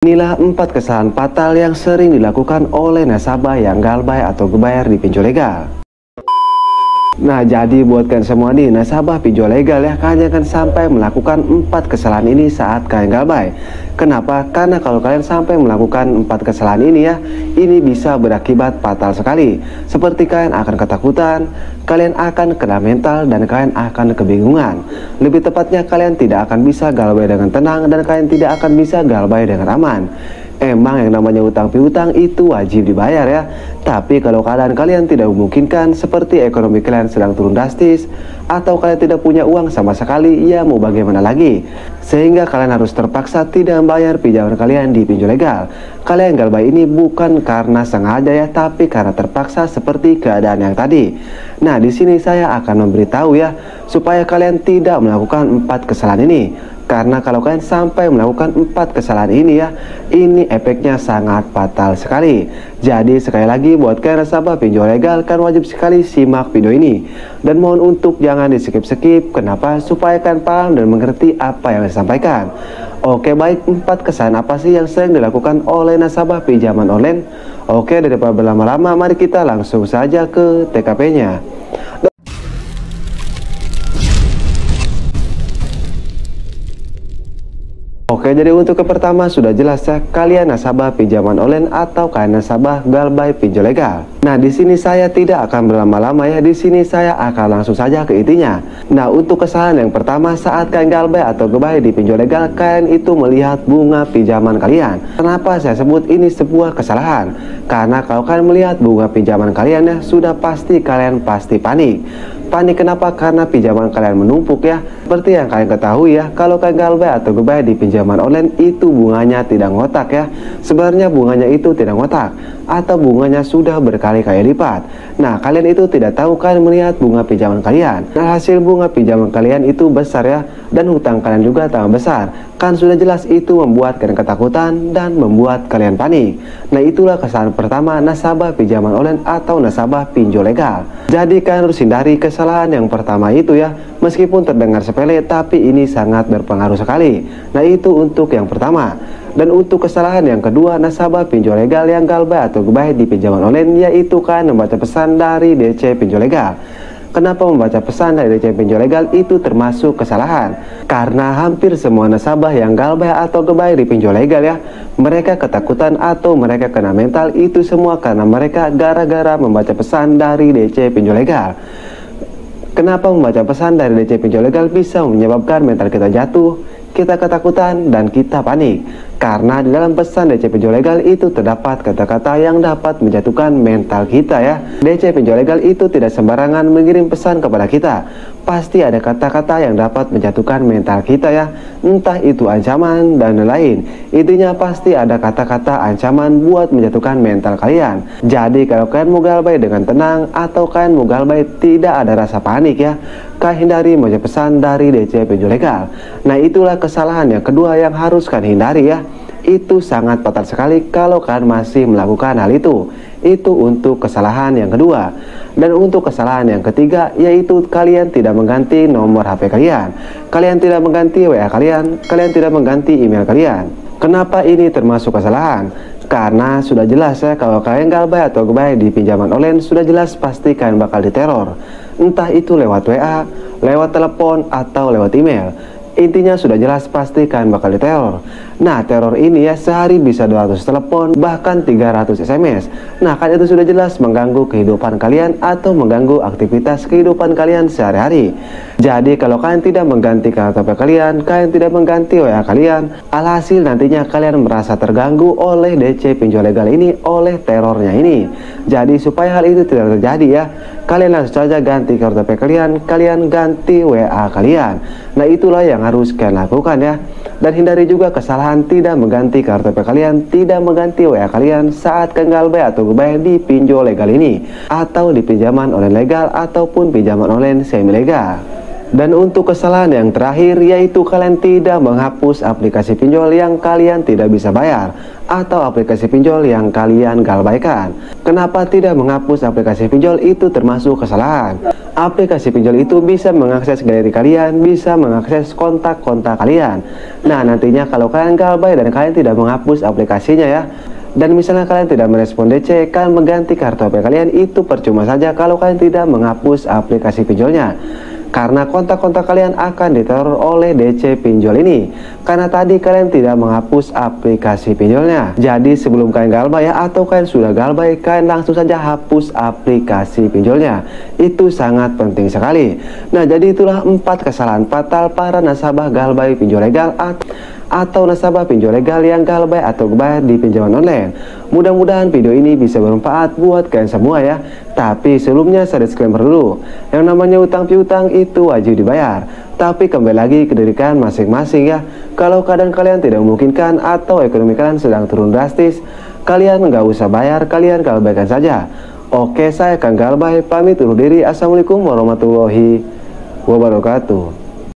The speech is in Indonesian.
Inilah 4 kesalahan fatal yang sering dilakukan oleh nasabah yang galbay atau gebayar di pinjol legal. Nah, jadi buat kalian semua nih nasabah pinjol legal ya, kalian akan sampai melakukan 4 kesalahan ini saat kalian galbay. Kenapa? Karena kalau kalian sampai melakukan 4 kesalahan ini ya, ini bisa berakibat fatal sekali. Seperti kalian akan ketakutan, kalian akan kena mental, dan kalian akan kebingungan. Lebih tepatnya kalian tidak akan bisa galbay dengan tenang, dan kalian tidak akan bisa galbay dengan aman. Emang yang namanya utang piutang itu wajib dibayar ya. Tapi kalau keadaan kalian tidak memungkinkan, seperti ekonomi kalian sedang turun drastis, atau kalian tidak punya uang sama sekali, ya mau bagaimana lagi? Sehingga kalian harus terpaksa tidak membayar pinjaman kalian di pinjol legal. Kalian galbay ini bukan karena sengaja ya, tapi karena terpaksa seperti keadaan yang tadi. Nah, di sini saya akan memberitahu ya, supaya kalian tidak melakukan 4 kesalahan ini. Karena kalau kalian sampai melakukan 4 kesalahan ini ya, ini efeknya sangat fatal sekali. Jadi sekali lagi buat kalian nasabah pinjol legal, kan wajib sekali simak video ini. Dan mohon untuk jangan di skip-skip. Kenapa? Supaya kalian paham dan mengerti apa yang saya sampaikan. Oke, baik, 4 kesalahan apa sih yang sering dilakukan oleh nasabah pinjaman online? Oke, daripada berlama-lama, mari kita langsung saja ke TKP-nya. Oke, jadi untuk yang pertama sudah jelas ya, kalian nasabah pinjaman online atau kalian nasabah galbay pinjol legal. Nah, di sini saya tidak akan berlama-lama ya, di sini saya akan langsung saja ke intinya. Nah, untuk kesalahan yang pertama saat kalian galbay atau gebay di pinjol legal, kalian itu melihat bunga pinjaman kalian. Kenapa saya sebut ini sebuah kesalahan? Karena kalau kalian melihat bunga pinjaman kalian ya, sudah pasti kalian pasti panik. Panik kenapa? Karena pinjaman kalian menumpuk ya. Seperti yang kalian ketahui ya, kalau kalian galbay atau gebay di pinjaman online itu bunganya tidak ngotak ya. Sebenarnya bunganya itu tidak ngotak, atau bunganya sudah berkali-kali lipat. Nah, kalian itu tidak tahu, kalian melihat bunga pinjaman kalian. Nah, hasil bunga pinjaman kalian itu besar ya, dan hutang kalian juga tambah besar. Kan sudah jelas itu membuat kalian ketakutan dan membuat kalian panik. Nah, itulah kesalahan pertama nasabah pinjaman online atau nasabah pinjol legal. Jadi kalian harus hindari kesalahan yang pertama itu ya. Meskipun terdengar sepele, tapi ini sangat berpengaruh sekali. Nah, itu untuk yang pertama. Dan untuk kesalahan yang kedua nasabah pinjol legal yang galbay atau gebay di pinjaman online, yaitu kan membaca pesan dari DC pinjol legal. Kenapa membaca pesan dari DC pinjol legal itu termasuk kesalahan? Karena hampir semua nasabah yang galbay atau gebay di pinjol legal ya, mereka ketakutan atau mereka kena mental, itu semua karena mereka gara-gara membaca pesan dari DC pinjol legal. Kenapa membaca pesan dari DC pinjol legal bisa menyebabkan mental kita jatuh, kita ketakutan, dan kita panik? Karena di dalam pesan DC pinjol legal itu terdapat kata-kata yang dapat menjatuhkan mental kita ya. DC pinjol legal itu tidak sembarangan mengirim pesan kepada kita. Pasti ada kata-kata yang dapat menjatuhkan mental kita ya. Entah itu ancaman dan lain-lain. Intinya pasti ada kata-kata ancaman buat menjatuhkan mental kalian. Jadi kalau kalian mau galbay dengan tenang, atau kalian mau galbay tidak ada rasa panik ya, kalian hindari membaca pesan dari DC pinjol legal. Nah, itulah kesalahan yang kedua yang harus kalian hindari ya. Itu sangat fatal sekali kalau kalian masih melakukan hal itu. Itu untuk kesalahan yang kedua. Dan untuk kesalahan yang ketiga, yaitu kalian tidak mengganti nomor HP kalian, kalian tidak mengganti WA kalian, kalian tidak mengganti email kalian. Kenapa ini termasuk kesalahan? Karena sudah jelas ya, kalau kalian galbay atau gebay di pinjaman online, sudah jelas pasti kalian bakal diteror. Entah itu lewat WA, lewat telepon, atau lewat email. Intinya sudah jelas pasti kalian bakal diteror. Nah, teror ini ya sehari bisa 200 telepon, bahkan 300 SMS. Nah, kan itu sudah jelas mengganggu kehidupan kalian atau mengganggu aktivitas kehidupan kalian sehari-hari. Jadi kalau kalian tidak mengganti kartu HP kalian, kalian tidak mengganti WA kalian, alhasil nantinya kalian merasa terganggu oleh DC pinjol legal ini, oleh terornya ini. Jadi supaya hal itu tidak terjadi ya, kalian langsung saja ganti kartu HP kalian, kalian ganti WA kalian. Nah, itulah yang harus kalian lakukan ya. Dan hindari juga kesalahan tidak mengganti kartu HP kalian, tidak mengganti WA kalian saat kalian galbay atau gebay di pinjol legal ini, atau di pinjaman online legal ataupun pinjaman online semi legal. Dan untuk kesalahan yang terakhir yaitu kalian tidak menghapus aplikasi pinjol yang kalian tidak bisa bayar atau aplikasi pinjol yang kalian galbaikan. Kenapa tidak menghapus aplikasi pinjol itu termasuk kesalahan? Aplikasi pinjol itu bisa mengakses galeri kalian, bisa mengakses kontak-kontak kalian. Nah, nantinya kalau kalian galbay dan kalian tidak menghapus aplikasinya ya, dan misalnya kalian tidak merespon DC, kalian mengganti kartu HP kalian, itu percuma saja kalau kalian tidak menghapus aplikasi pinjolnya. Karena kontak-kontak kalian akan diteror oleh DC pinjol ini, karena tadi kalian tidak menghapus aplikasi pinjolnya. Jadi sebelum kalian galbay ya, atau kalian sudah galbay, kalian langsung saja hapus aplikasi pinjolnya. Itu sangat penting sekali. Nah, jadi itulah 4 kesalahan fatal para nasabah galbay pinjol legal atau nasabah pinjol legal yang galbay atau bayar di pinjaman online. Mudah-mudahan video ini bisa bermanfaat buat kalian semua ya. Tapi sebelumnya saya disclaimer dulu, yang namanya utang piutang itu wajib dibayar. Tapi kembali lagi ke diri kalian masing-masing ya. Kalau keadaan kalian tidak memungkinkan atau ekonomi kalian sedang turun drastis, kalian nggak usah bayar, kalian galbaykan saja. Oke, saya Kang Galbay pamit undur diri. Assalamualaikum warahmatullahi wabarakatuh.